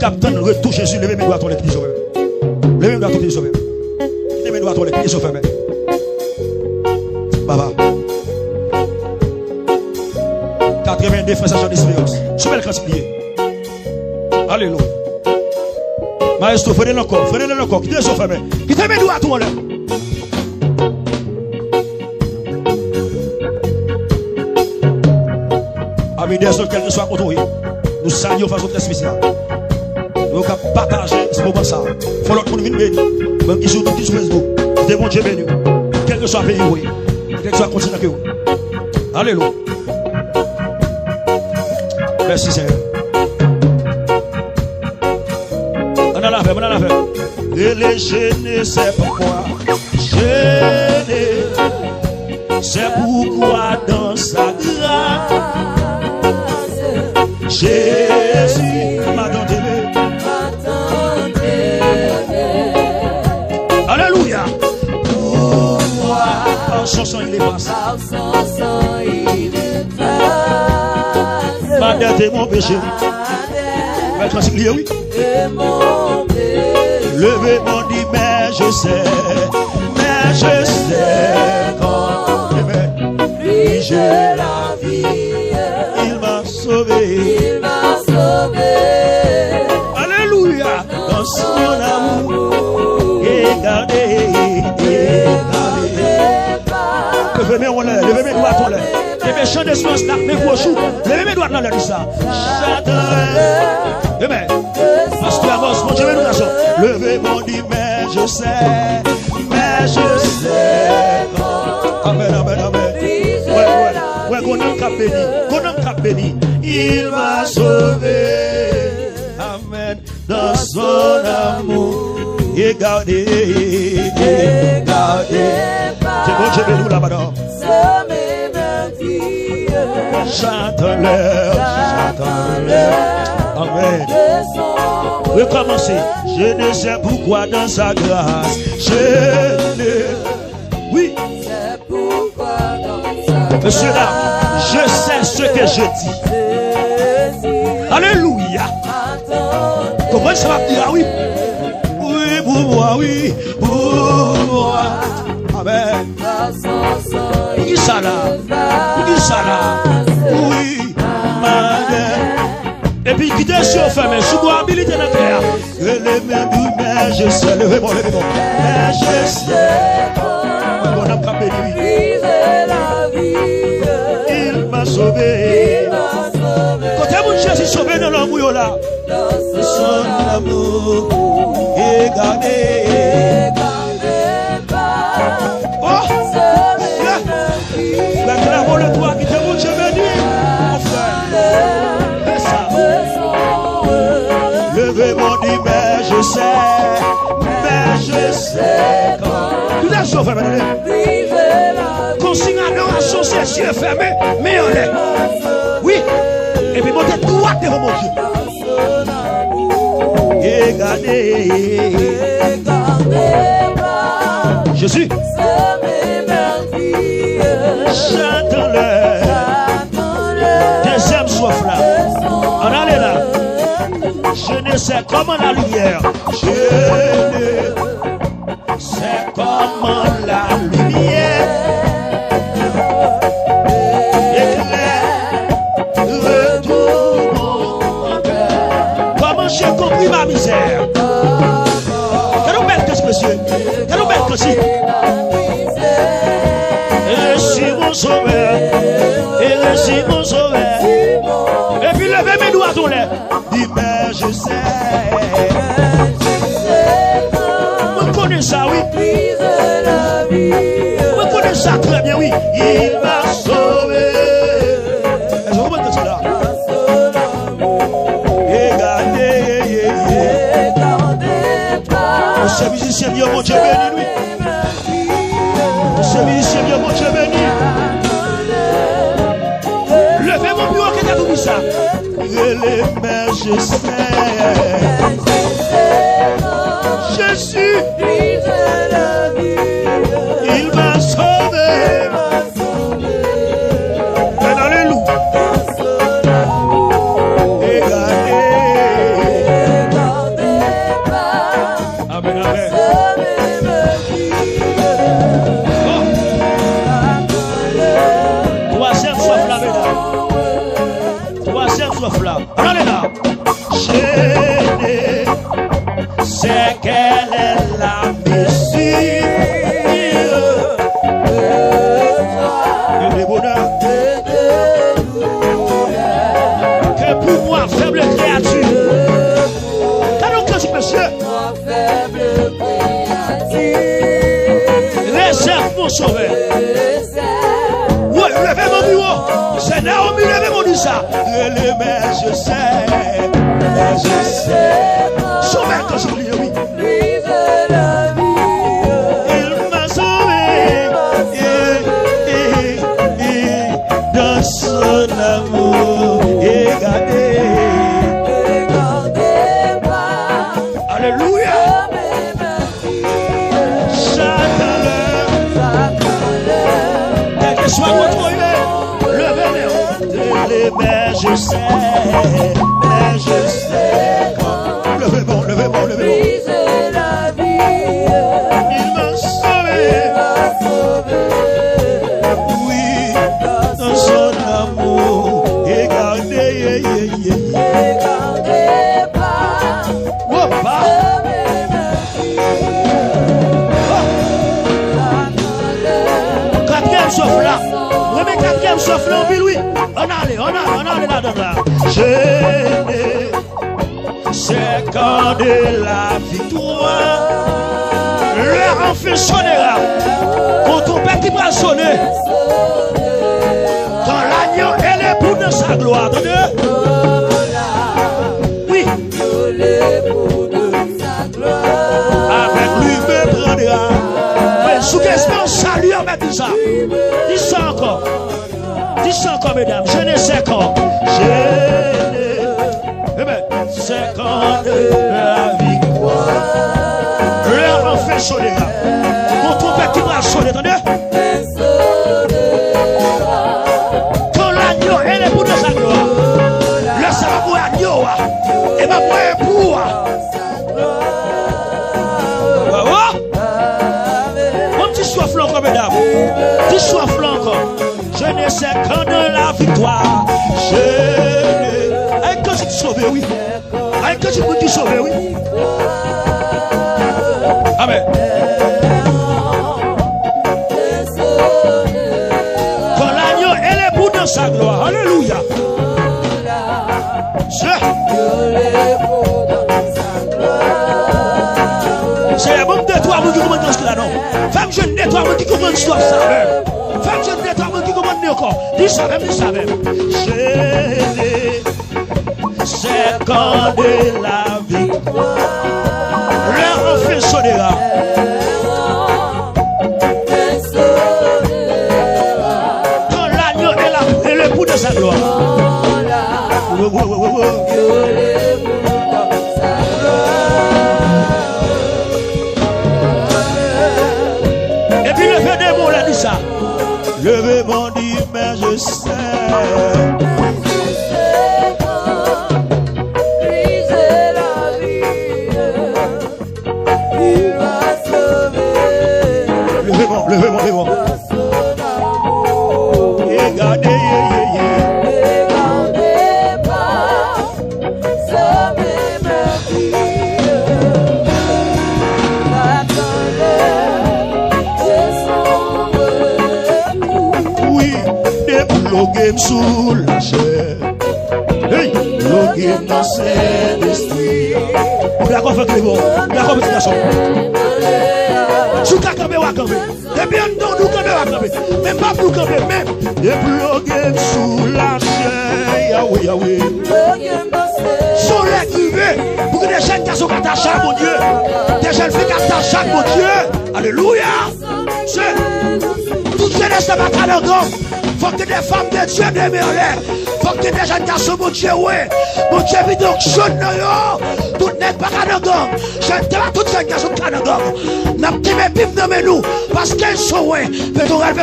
capitaine retour Jésus, levez mes doigts à les pieds sauvés. Levez mes doigts à les pieds sauvés. Levez mes doigts à les pieds sauvés. Baba. 82 frères agents d'espérance. Soumets le casse-pied. Alléluia. Maestro, frère-le encore. Quittez les yeux fermés. Quittez mes doigts à tout en l'air. Amis des autres, quel que soit contre nous saluons de façon très spéciale. Nous avons partagé ce moment ça. Il faut l'autre monde venir bénir. Même qui sur Facebook. Des bons Dieu bénis. Quel que soit le pays, quel que soit le continent. Alléluia. Merci Seigneur. On a la fait. Et les gênés, c'est pourquoi. Gênés, c'est pourquoi dans sa grâce. Jésus m'a donné. Alléluia. Par son sang il est passé. Ma dette et mon péché. Va être ainsi, oui. Levez mon dit, mais je sais quand lui j'ai la vie. Il m'a sauvé. Alléluia. Dans son amour, regardez. Levez mes doigts à ton l'air. Les méchants d'espérance là, mes gros choux. Levez mes doigts dans l'air, ça. J'attends. Amen. Pasteur Amos, mon Dieu, nous nations. Levez mon dit, mais je sais. Amen. Ouais, qu'on a béni. Il m'a sauvé. Amen. Dans son amour. Regardez. C'est bon, Dieu, bénis là-bas. J'attends-le. Amen. Recommencez. Je ne sais pourquoi dans sa grâce. Oui. Monsieur là, je sais ce que je dis. Alléluia. Comment ça va dire? Oui. Oui, pour moi, oui. Pour moi. Amen. Qui ça là? Oui. Et puis quittez les yeux fermés. Sous quoi habilité dans la terre. Mais je sais. Levez-moi. Mais je sais. On a pas béni. Il m'a sauvé. Quand mon Jésus sauvé dans l'amour là. Son amour. Regardez. Réclamons le droit qui te montre, je bénis, mon frère. Et ça. Levez mon dit, mais je sais quand. Tout est sauf, consigne à l'adoration, c'est les yeux fermés, mais on est. Oui. Et puis montez droit devant mon Dieu. Regardez. Jésus. J'attends-le. Deuxième soif là. On allait là. Je ne sais comment la lumière. Je ne sais comment la lumière éclaire. Retourne mon cœur. Comment j'ai compris ma misère. Quelle belle que ce monsieur. Quelle belle que si. Mon sauveur, et récit mon sauveur. Et puis levez mes doigts dans l'air. Dis, mais je sais. Vous connaissez ça, oui. Vous connaissez ça très bien, oui. Il m'a sauvé. Est-ce que vous comprenez cela? Regardez. Ce musicien, Dieu, mon Dieu béni, oui. Ce musicien, Dieu, mon Dieu béni. Levez mon bureau qui est tout ça. Mais je sais. Jésus, il m'a sauvé. Alléluia. gêné, c'est qu'elle est la mesure et le bonheur que pour moi, faible créature. Quand on dit monsieur, réserve mon sauveur. Oui, levez mon bureau. C'est Naomi, levez mon dit ça. Mais je sais. Sauveur quand je lis, oui. Il m'a sauvé. Dans son amour. Et gardez. Alléluia. Sois contrôlé, levez-les, mais je sais, levez-moi. Il m'a sauvé, oui, dans son amour, et gardez, sauf là. Remets quatrième sauf là, oui. On allait là-dedans. Gêné, c'est quand de la victoire. L'heure en fait sonnera. Quand ton père qui va sonner. Quand l'agneau et l'époux de sa gloire. Oui. Avec lui me prendra. Sous qu'espérance, salut en mettre ça. Dis ça encore, mesdames. Je ne sais quand. C'est quand la victoire. L'heure en fait sonner. Mon trompette qui va sonner, attendez. Quand l'agneau et les bouts de sa gloire. Le ça va agneau. Et ma voix pour. Soif là encore, mesdames. Tu soif là encore. Je ne sais quand de la victoire. Avec quand tu te sauves, oui. Avec quand tu te sauves, oui. Amen. Quand l'agneau et les bouts dans sa gloire. Alléluia. C'est un bon de toi, mon qui commande dans ce là, non. Femme jeune de toi, mon qui commande ce ça. Femme jeune de toi, mon qui commande encore. Dis ça même. C'est quand de la victoire. L'heure en fait sonnera. Quand l'agneau et le bout de sa gloire. Levez mon dit, mais je sais. Briser la vie, il va sauver. Levez-moi. Regardez, Regardez pas, sauvez ma vie. La colère, c'est son déplogué sous la chair. Hey, déplogué dans cet esprit. D'accord, fait que bon. D'accord, petit garçon. Sous ta caméra, ou à camper. T'es bien dans nous caméra, même pas pour camper, même. Déplogué sous la chair. Yahweh. Soleil privé. Pour que des jeunes garçons attachent à mon Dieu. Des jeunes filles attachent à mon Dieu. Alléluia. C'est toute jeunesse de ma canadon. Faut que des femmes de Dieu demeurent. Faut que des jeunes garçons, mon Dieu, ouais. Mon Dieu, vit donc jeune, tout n'est pas canadon. Je ne pas toutes ces garçons de canadon. N'a pas mes pipes dans mes nous. Parce qu'elles sont, ouais. Pétorel.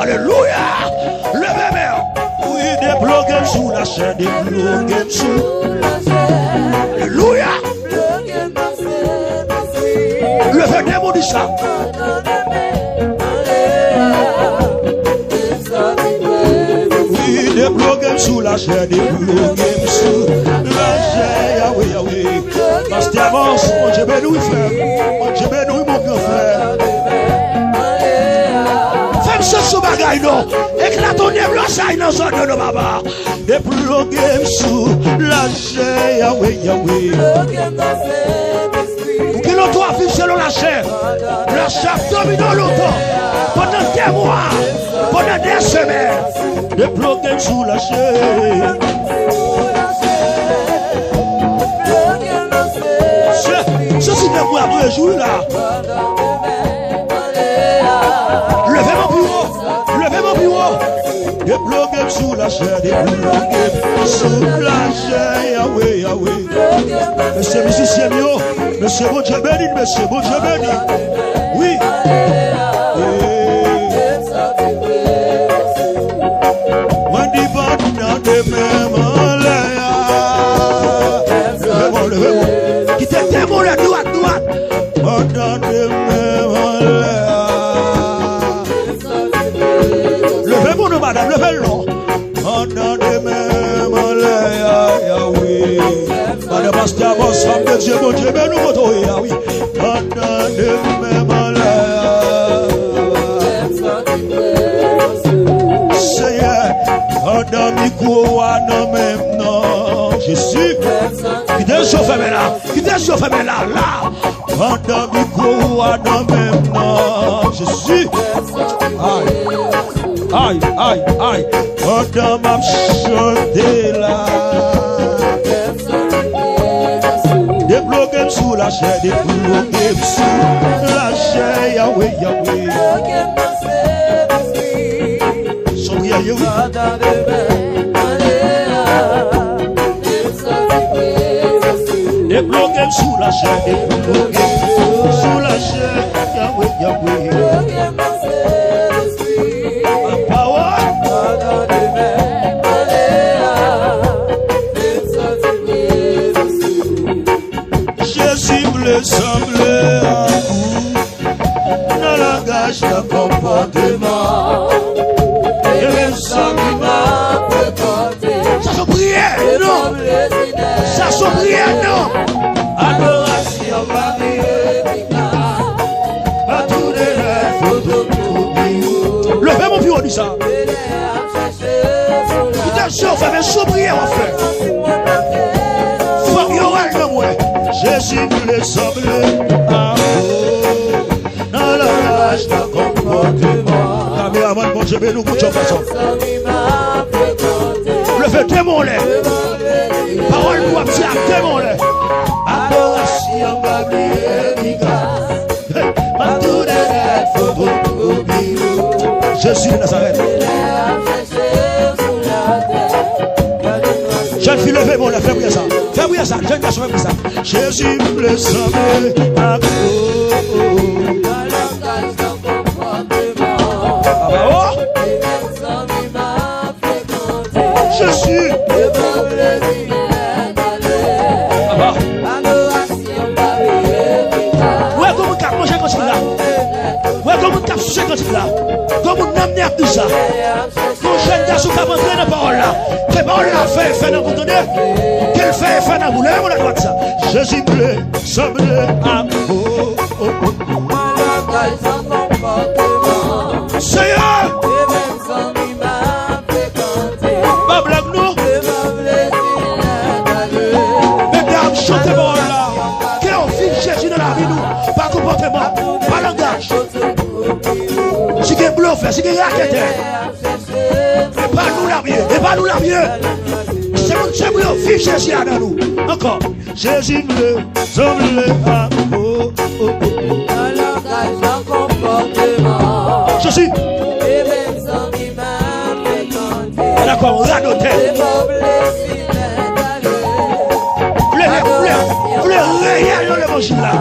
Alléluia. Levez-moi. Oui, déploguez sous la chaîne, déploguez sous la chaîne. Alléluia. Levez-moi, mon dit ça. Débloquez sous la chair, débloquez sous la chair, Yahweh, Yahweh. Parce que avance, mon Dieu bénouille, frère. Mon Dieu bénouille, mon grand frère. Femme ce sous bagaille, non. Éclate ton débloquage dans son nom, papa. Débloquez sous la chair, Yahweh, Yahweh. Ou qui l'on doit vivre selon la chair. La chair domine longtemps. Pendant des mois, pendant des semaines. Débloquez sous la chair. Ceci n'est pas après jour là. Levez mon bureau. Levez mon bureau. Débloquez sous la chair. Débloquez sous la chair. Yahweh, Yahweh. Monsieur musicien, monsieur bon Dieu béni, monsieur bon Dieu béni. Oui. Levez-moi. Qui te démole à droite. Levez-moi, madame, levez-le. Madame Astabos, femme de Dieu, mon Dieu, mais nous votons, oui. Seigneur, Jésus, qui te chauffe là, là. Jésus, aïe, pendant ma chantée là. Débloquez sous la chair, débloquez sous la chair, Yahweh, Yahweh. Son prière, oui. Débloquez sous la chair, débloquez sous la chair, Yahweh, Yahweh. La parole. Jésus me semble à vous dans le langage de comportement. Et même sans qui m'a fréquenté. Ça sont prières, non. Ça sont prières, non. Adoration, à tous les rêves, levez mon bureau, dit ça. Tout un jour, fais mes sous-prières, mon frère. Faut qu'il y aura le moi. Jésus me semble à vous dans la rage de comportement. Caméraman, mon Dieu, mais nous goûtons façon. Levez démon là. Parole pour dire démon là. Adoration, Jésus de Nazareth. Jeune fille, levez mon là, fais-moi ça. Fais-moi ça, jeune garçon, fais-moi ça. Jésus me semble à vous. Jésus. Ouais, comment cap manger quand tu là? Ouais, comment cap sucer quand tu là? Comment n'amener à tout ça? Mon jeune garçon qui a rentré dans la parole là. Quelle parole là fait dans vous donner? Quelle fait dans vous lèvres la droite ça? Jésus bleu, semble à vous. Seigneur! Chantez bon là. Quel on vit Jésus dans la vie nous. Pas comportement, pas langage. Si qu'il y a bluff, si qu'il y a raquette. Et pas nous la mieux, et pas nous la mieux. C'est mon Dieu qui vit Jésus dans nous. Encore. Jésus me semble à vous. Jésus. D'accord, radoté. Le réel dans l'évangile là.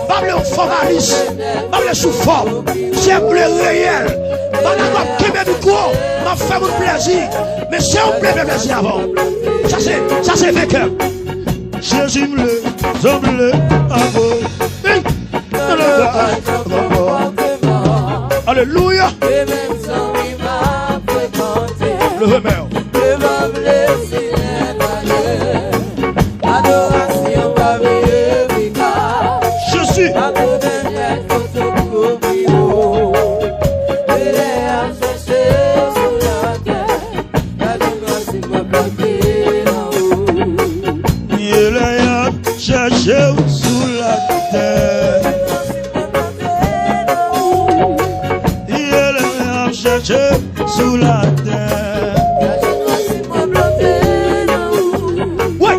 Pas le formaliste, pas le sous forme. C'est le réel. Pas d'accord qui met du cours, m'a fait mon plaisir. Mais c'est un plaisir avant. Ça c'est vainqueur. Jésus me semble à vous. Alléluia. Le remède. Sous la terre. Ouais,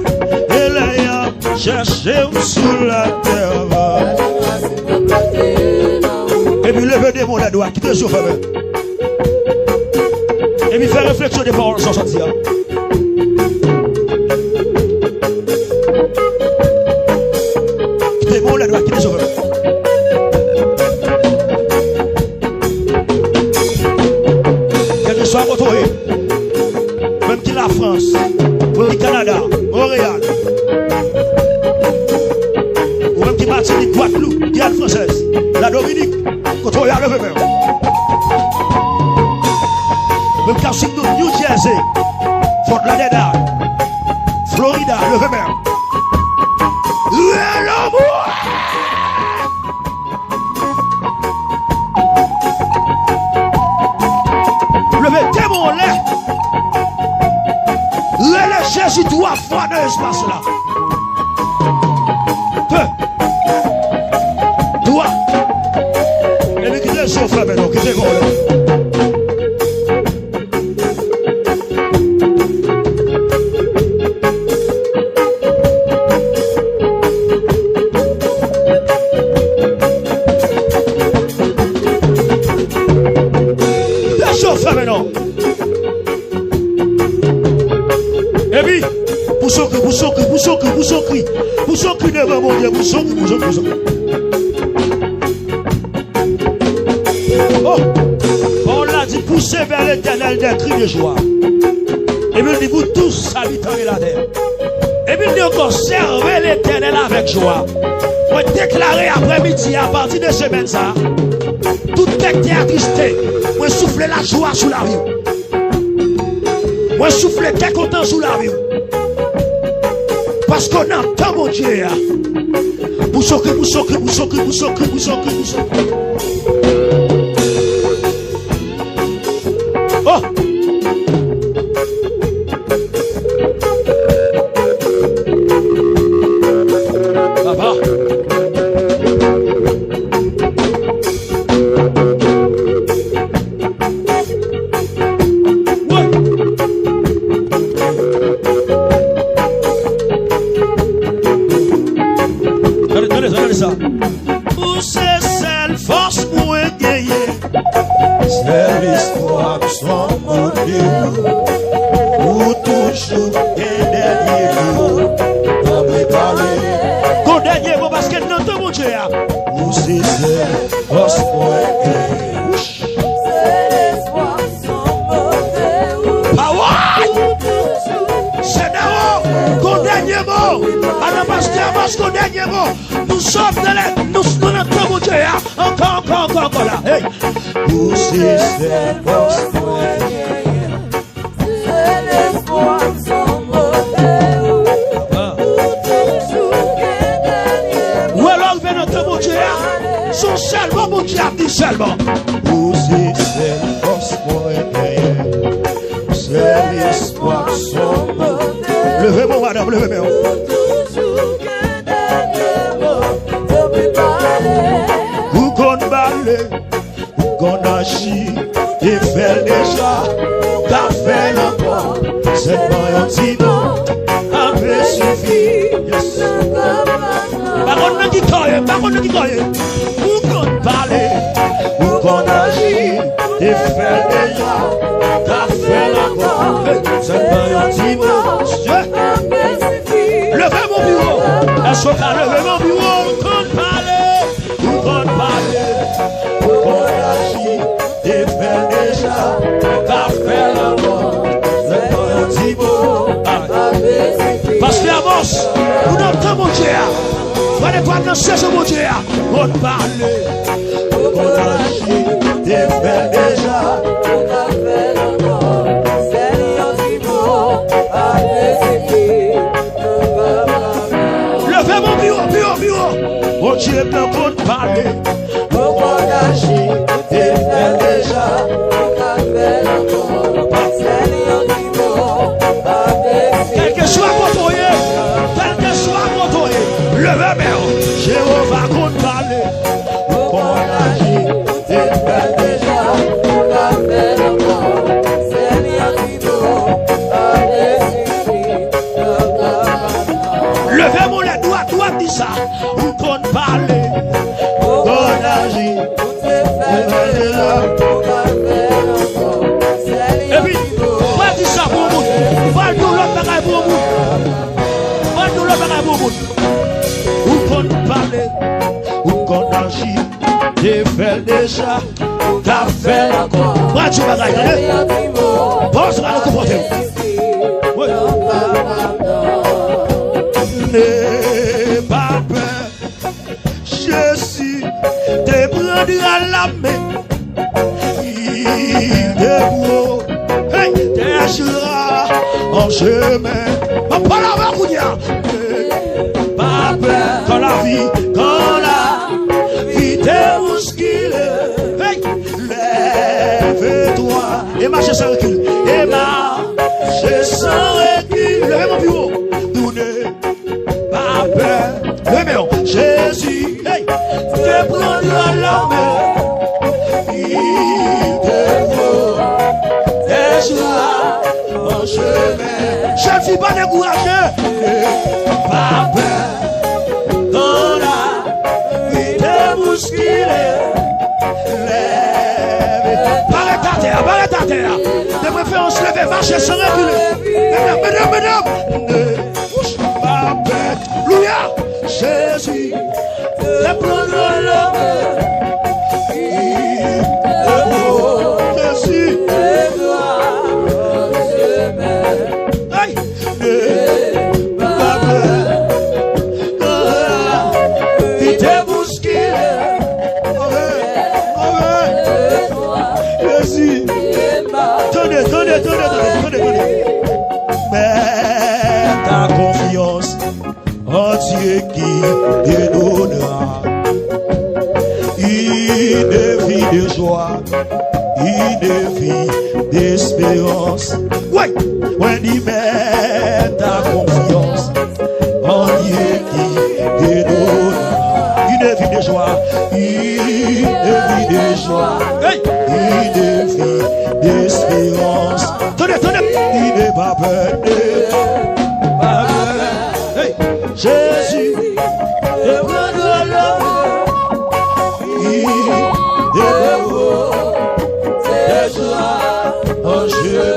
elle a cherché sous la terre. Et puis levez des mots la doigt, qui te chauffe. Et puis faire réflexion des paroles sans sortir. Qui te mots la doigt, qui te chauffe. Soit retrouvé, même qui la France, même qui Canada, Montréal, ou même qui Martinique, Guadeloupe, Guyane française, la Dominique, quand on regarde le même. Même qui a New Jersey, Fort Lauderdale, Florida, le même. Jésus doit voir dans l'espace là. Toi. Et puis qui te chauffe maintenant, qui te gros. Te chauffe maintenant. Et puis, pour son cri devant mon Dieu, pour son cri. Oh, on l'a dit, poussez vers l'éternel des cris de joie. Et puis, il dit, vous tous habitants de la terre. Et puis, il dit encore, servez l'éternel avec joie. On déclarer après-midi, à partir de semaine, ça, tout texte est attristé. On souffle la joie sous la vie. Moi, souffle très content sous la vie. Parce qu'on entend mon Dieu. Boussokri. Oh! Papa. Regardez ça. Pour ces seules forces pour gagner. C'est l'histoire de son modèle. Pour toujours et dernier mot. On peut parler. Qu'on dernier mot parce que notre mon Dieu. Pour ces seules forces pour gagner. C'est l'espoir de son modèle. C'est d'abord qu'on dernier mot. Alors pasteur, parce qu'on dernier mot. Nous sommes dans notre mon Dieu. Encore là. Hey. Pour ces forces pour gagner. C'est l'espoir de son modèle. Toujours et dernier mot. Ou alors vers notre mon Dieu. Son seulement mon Dieu a dit seulement. Pour ces forces pour gagner. C'est l'espoir de son modèle. Levez-moi madame, levez-moi. Ou qu'on balait, ou qu'on agit, et fait déjà, qu'a fait l'encore, c'est pas un petit mot, un peu suffit. Yes. Par contre, qui croyait, ou qu'on balait, ou qu'on agit, et fait déjà, qu'a fait l'encore, c'est pas un petit mot. Levez mon bureau, est-ce qu'on a levé mon bureau, ou qu'on balait. Qu'on agit et fait déjà, qu'a fait l'amour, c'est pas un petit mot. Parce que l'avance, nous n'entendons mon Dieu. Voilà quoi dans ce mon Dieu. On parle, qu'on agit et fait déjà, qu'a fait l'amour, c'est un petit mot. Dieu peut qu'on parle. Beaucoup d'agir, tout est fait déjà. On a fait encore. Seigneur qui vaut avec Quel que soit mon toyer, quel que soit mon toyer, levez main, Jéhovah qu'on parle. beaucoup d'agir, tout est fait déjà. On a fait encore. Seigneur qui vaut avec Levez mon les doigts, toi dis ça, ou qu'on parle. Qu'on agit. Et puis, pas dire ça pour vous. Pas nous l'autre bagaille pour vous. Pas nous l'autre bagaille pour vous. Ou qu'on parle, ou qu'on agit. J'ai fait déjà, t'as fait encore. Pas du bagaille, attendez. Bon, ça va le comporter. Oui. N'aie pas peur, Jésus te prendra la main. Il te hey, t'achètera en chemin. On parle avec vous, pas peur quand la vie te bouscule. Hey, lève-toi et marche sans recul. Et marche sans recul. Levez mon bureau. Pas peur, le mien, Jésus, hey, te prendra la main. Il te faut, t'échouera en chemin. Je ne suis pas découragé. Pas peur, dans la vie te bouscule. Lève, barrez ta terre. De préférence, levez, marchez sans reculer. Mesdames. Alléluia, Jésus, te prendra la main. Il te faut, Jésus, aïe, ne pas peur. Il te bouscule. Jésus, tenez. Mets ta confiance en Dieu qui te donnera une vie de joie, une vie d'espérance. Ouais, when il met ta confiance en Dieu qui te donnera une vie de joie, une vie de joie, hey, une vie d'espérance. Tenez, il n'est pas peur. Jésus, te prendra la main. Il te faut, t'échouera en chemin.